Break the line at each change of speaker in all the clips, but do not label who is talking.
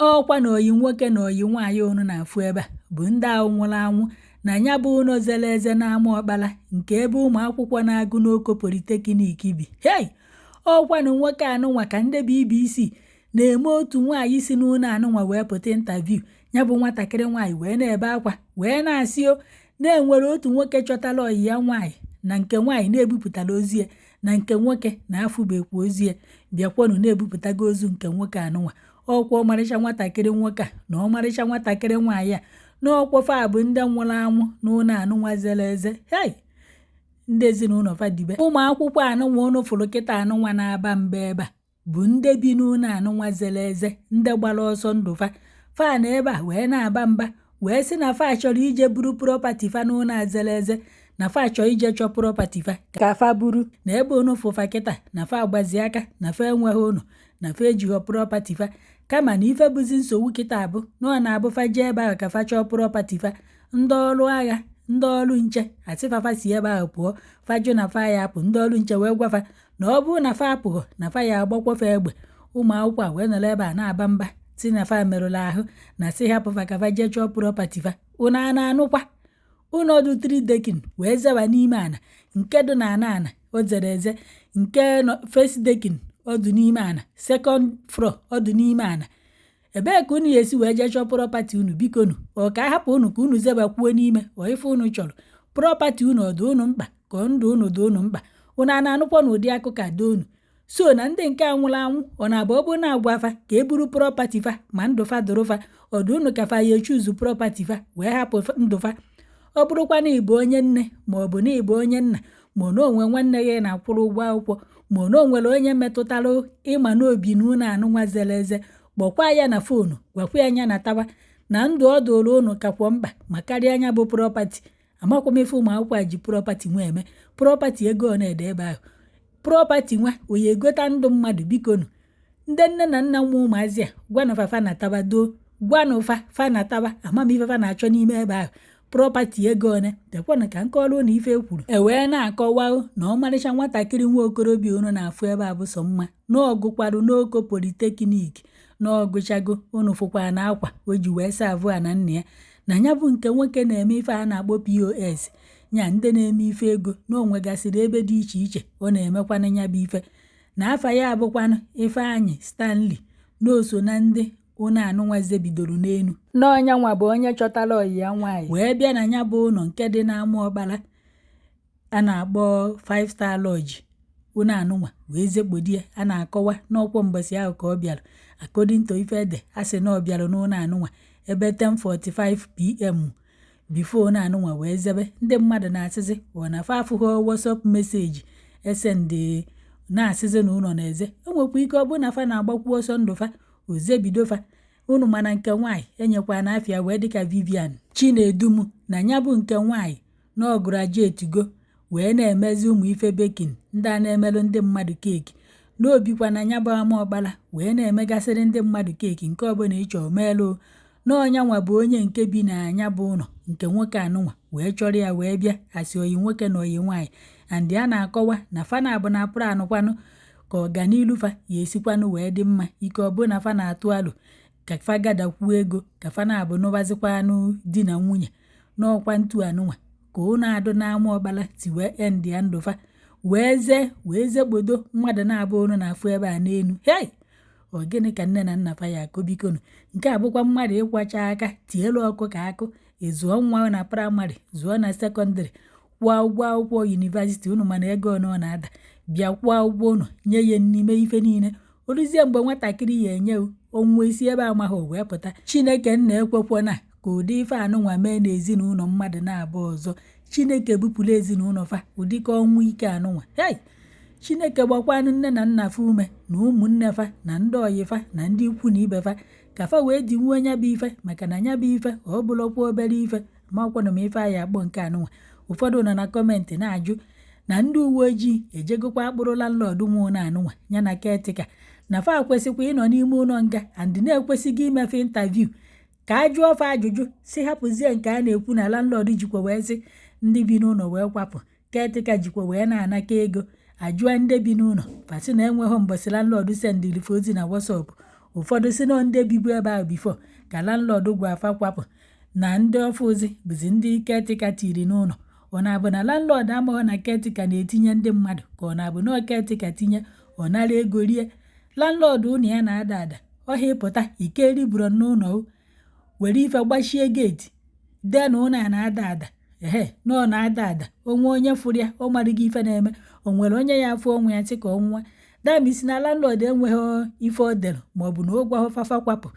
ọkwa na oyi nwoke na oyi nwaanyị unu na-afụ ebe a bụ ndị ahụ nwụrụ anwụ na ya bụ ụlọ zere eze n'ama ọkpala nke ebe ụmụ akwụkwọ na-agụ n'Oko Polytechnic bi. Ọkwa na nwoke anụnwa ka ndị BBC na-eme otu nwaanyị si n'ụlọ anụnwa wee pụta intaviu. Ya bụ nwatakịrị nwaanyị wee na-ebe akwa wee na-asị na-enwere otu nwoke chọtara oyi ya nwaanyị na nke nwaanyị na-ebupụtara ozi ya na nke nwoke na-afụbekwa ozi ya, bịakwanụ na-ebupụtago ozu nke nwoke anụnwa. Ọkwa ọmarịcha nwatakịrị nwoke a na ọmarịcha nwatakịrị nwaanyị a na ọkwafa bụ ndị nwụrụ anwụ n'ụlọ anụnwa zere eze. Ndị ezinụlọ fadibe ụmụ akwụkwọ anụnwa unu fụrụ kịta anụnwa na-aba mba ebe a bụ ndị bi n'ụlọ anụnwa zere eze, ndị gbara ọsọ ndụ fa na ebe a wee na-aba mba wee sị na fa chọrọ ije buru propati fa n'ụlọ zere eze, na fa chọrọ ije chọọ propati fa ka fa buru, na ebe unu fụfa kịta na fa agbazi aka na fa enweghị unu na fa ejighọ propati fa, kama na ife bụzi nsogbu kịta abụ na ọ na-abụ fa jee ebe ahụ ka fa chọọ propati fa, ndị ọrụ agha ndị ọrụ nche asịfafa si ebe ahụ pụọ, fajụ na fa ya apụ, ndị ọrụ nche wee gwafa na ọ bụrụ na fa apụghọ na fa ya agbakwafa egbe. Ụmụ akwụkwọ a wee nọrọ ebe a na-aba mba si na fa merụrụ ahụ na si hapụfa ka fa jee chọọ propati fa. Unu a na-anụkwa ụnọdụ 3 dekin wee zaba n'ime ana, nke dị na ana o zere eze, nke first dekin ọdụ n'ime ana, second floor ọdụ n'ime ana. Ebee ka unu esi wee jee chọọ propati unu? Bikonu ọ ka hapụ unu ka unu zebakwuo n'ime ọ ife unu chọrọ propati unu ọ dị unu mkpa ka ndụ unu dị unu mkpa? Unu a na-anụkwa na ụdị akụkọ dị unu so na ndị nke anwụrụ anwụ ọ na-abụ ọ bụ na-agwa fa ka e buru propati fa ma ndụ fa dụrụ fa, ọ dị unu ka fa ya echuzu propati fa wee hapụ ndụ fa? Ọ bụrụkwa na ịbụ onye nne ma ọ bụ na ịbụ onye nna ma na onwe nwanne gị na-akwụrụ ụgwọ akwụkwọ ma na o nwere onye metụtara ịma n'obi na ụlọ anụnwa zere eze, kpọkwa ya na foonu gwakwa anya na tawa na ndụ ọ dụrụ unu kakwa mkpa ma karịa anya bụ propati. Amakwa m ife ụmụ akwụkwọ a ji propati nwa eme. Propati ego ọ na-ede ebe ahụ? Propati nwa onye egota ndụ mmadụ? Bikonu ndị nne na nna nwa ụmụazị a gwanụfa fa na tawa doo, gwanụfa fa na tawa amamife fa na-achọ n'ime ebe ahụ. Propati ego one dekwana ka nkọrọ na ife ekwuru wee na-akọwa na ọmarịcha nwatakịrị nwa okorobịa unu na-afụ ebe a bụ sọ mma na ọgụkwarụ n'Oko Polytechnic na ọgụchago unu fụkwa na akwa o ji wee savụ a na nna ya na ya bụ nke nwoke na-eme ife a na-akpọ POS, nya ndị na-eme ife ego na onwegasịrị ebe dị iche iche ọ na-emekwana ya bụ ife, na afa ya abụkwanụ Ifeanyị Stanley na oso na ndị ụlọ anụnwa zebidoro n'enu n'ọnya nwa bụ onye chọtara oyi ya nwaanyị wee bịa na ya bụ ụlọ nke dị n'ama ọkpala a na-akpọ 5 Star Lodge ụlọ anụnwa wee zekpodie. A na-akọwa n'ọkwọ mbọsị ahụ ka ọ bịara according to ife ede a sị na ọ bịara n'ụlọ anụnwa ebe 10:45 PM before ụlọ anụnwa wee zebe. Ndị mmadụ na-asịzi ọ na fa afụghị WhatsApp meseji esendị na-asịzi na ụlọ na-eze. O nwekwa ike ọ bụ na fa na-agbakwu ọsọ ndụ fa ozebido fa. Unu mana nke nwaanyị enyekwa na afịa wee dịka Vivian Chinedum na ya bụ nke nwaanyị na ọ graduate wee na-emezi ụmụ ife bekin ndị a na-emelụ ndị mmadụ keeki n'obikwa na ya bụ ama ọkpala wee na-emegasịrị ndị mmadụ keeki nke ọbụla ịchọ melụ na ọnya nwa bụ onye nke bi na anya bụ ụlọ nke nwoke anụnwa wee chọrọ ya wee bịa asị oyi nwoke na oyi nwaanyị. Andị a na-akọwa na fa na-abụ na pụrụ anụkwanụ ka ọganilu fa ya esikwanụ wee dị mma, ike ọ bụ na fa na-atụ alụ ka fa gadakwuo ego ka fa na-abụ n'ụbazikwanụ di na nwunye n'ọkwa ntu anụnwa ka ọ na-adụ n'ama ọkpala si wee end ya ndụ fa wee zekpodo mmadụ na-abụ unu na-afụ ebe a n'enu. Ọ gịnị ka nne na nna fa ya akụ? Bikonu nke a bụkwa mmadụ ịkwacha aka tielu ọkụ ka akụ ịzụọ nwa na praịmarị zụọ na sekọndịrị kwụọ ụgwọ akwụkwọ yunivasiti. Unu mana ego ọ na-ada bịa kwụọ ụgwọ unu nye ya n'ime ife niile. Oluzie mgbe nwatakịrị ya enye onwe isi ebe amaghị wee pụta. Chineke nna ekwekwana ka ụdị ife anụnwa mee n'ezinụlọ mmadụ na-abụ ọzọ. Chineke bupụrụ ezinụlọ fa ụdị ka ọnwụ ike anụnwa. Chineke gbakwanụ nne na nna fa ume na ụmụnne fa na ndị oyi fa na ndị ikwu na ibe fa ka fa wee dị nwuo nya bụ ife, maka na nya bụ ife ọ bụrụkwa obere ife ma ọkwanụ ma ife anyị akpọ nke anụnwa. Ụfọdụ nọ na kọmentị na-ajụ na ndị uwe ojii ejegokwa akpụrụ landlord nwa ụlọ anụnwa ya na ketika na fa kwesịkwa ịnọ n'ime ụlọ nga and na-ekwesịghị imefe intaviu ka a jụọ fa ajụjụ si hapụzie nke a na-ekwu na landlord jikwa wee sị ndị bi n'ụlọ wee kwapụ, ketika jikwa wee na-anaka ego. Ajụa ndị bi n'ụlọ fasị na enweghị mbọsị landlord sendịrị ozi na WhatsApp ụfọdụ si na ndị bibu ebe ahụ bifo ka landlord gwa afa kwapụ na ndị ọfụzi bụzi ndị caretaker tiri n'ụlọ. Ọ na-abụ na landlord amaghị na caretaker na-etinye ndị mmadụ ka ọ na-abụ na caretaker tinye ọ nara ego rie. Landlord ụnụ ya na-ada ọhịa ịpụta ike riburu n'ụlọ were ife gbachie geeti dee na ụlọ a na-ada na ọ na-ada onwe onye fụrụ ya ọ marịghị ife na-eme o nwere onye ya afọ onwe ya sị ka ọnwụnwa damisi na landlord enweghị ife ọ dere maọbụ na ụgwọ fafa kwapụ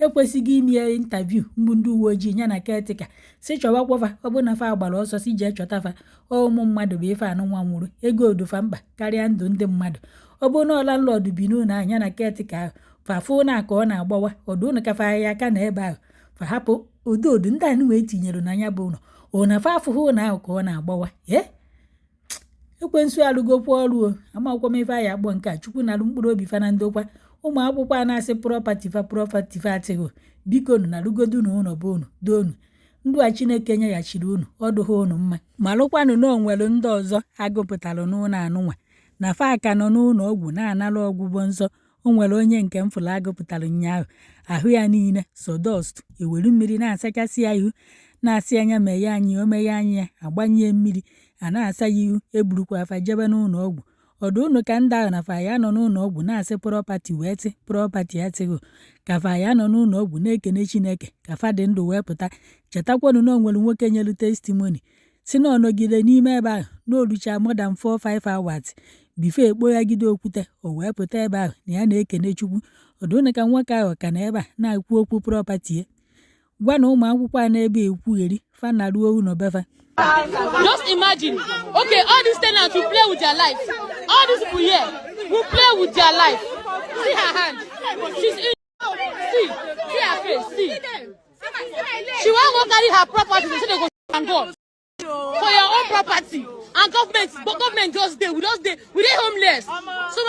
ekwesịghị ime interview mgbu ndị uwe ojii ya na caretaker si chọwa kwafa ọ bụ na fa agbara ọsọ si jee chọtafa ụmụ mmadụ bụ ife anụ nwa nwụrụ ego odufa mkpa karịa ndụ ndị mmadụ. Ọ bụ na landlord bi n'ụlọ anya na caretaker ahụ fafụ na aka ọ na-agbawa ọdụ ụnụ kafa ahịa aka na ebe ahụ fa hapụ ododo ndị anụ wee tinyere n'anya bụ ụlọ ụna fa afụhụ ụlọ ahụ ka ọ na-agbawa ekwensu alụgokwa ọrụ amakwụkwọ m ife anyị akpọ nke a Chukwu na alụ mkpụrụ obi fa na ndokwa. Ụmụ akwụkwọ a na-asị prọpati fa atịghị biko na alụgodu na ụlọ bụ unu doonu ndụ a Chineke nyeghachiri unu ọdụ ha unu mma ma lụkwanụ na onwere ndị ọzọ agụpụtalụ n'ụlọ anụnwa na fa aka nọ n'ụlọ ọgwụ na-analụ ọgwụgwọ nsọ. O nwere onye nke m fụrụ agụpụtara ụnyaahụ ahụ ya niile sọdọst ewere mmiri na-asachasị ya ihu na-asị anya meghe anyị o meghe anyị ya agbanye mmiri a na-asa ya ihu eburukwa afa jebe n'ụlọ ọgwụ. Ọdụ ụnụ ka ndị ahụ na fa ya nọ n'ụlọ ọgwụ na-asị prọpati wee tị prọpati ya tịghị ka fa ya nọ n'ụlọ ọgwụ na-ekene Chineke ka fa dị ndụ wee pụta. Chetakwanụ na o nwere nwoke nyelu testimoni si na ọnọgide n'ime ebe ahụ na olucha more than 4-5 hours bifo ekpoghagide okwute o wee pụta ebe ahụ na ya na-ekene Chukwu. Ọdụ ụnụ ka nwoke ahụ ka na ebe a na-ekwu okwu prọpati ya gwa na ụmụ akwụkwọ a na-ebe ekwugheri fa na ruo ụlọ befa.
Just imagine, okay, all these tenants will play with their life. All these people here will play with their life. See her hand. She's in. See her face. See. She won't go carry her property. They say they go and go for your own property. And government just there. We they homeless. So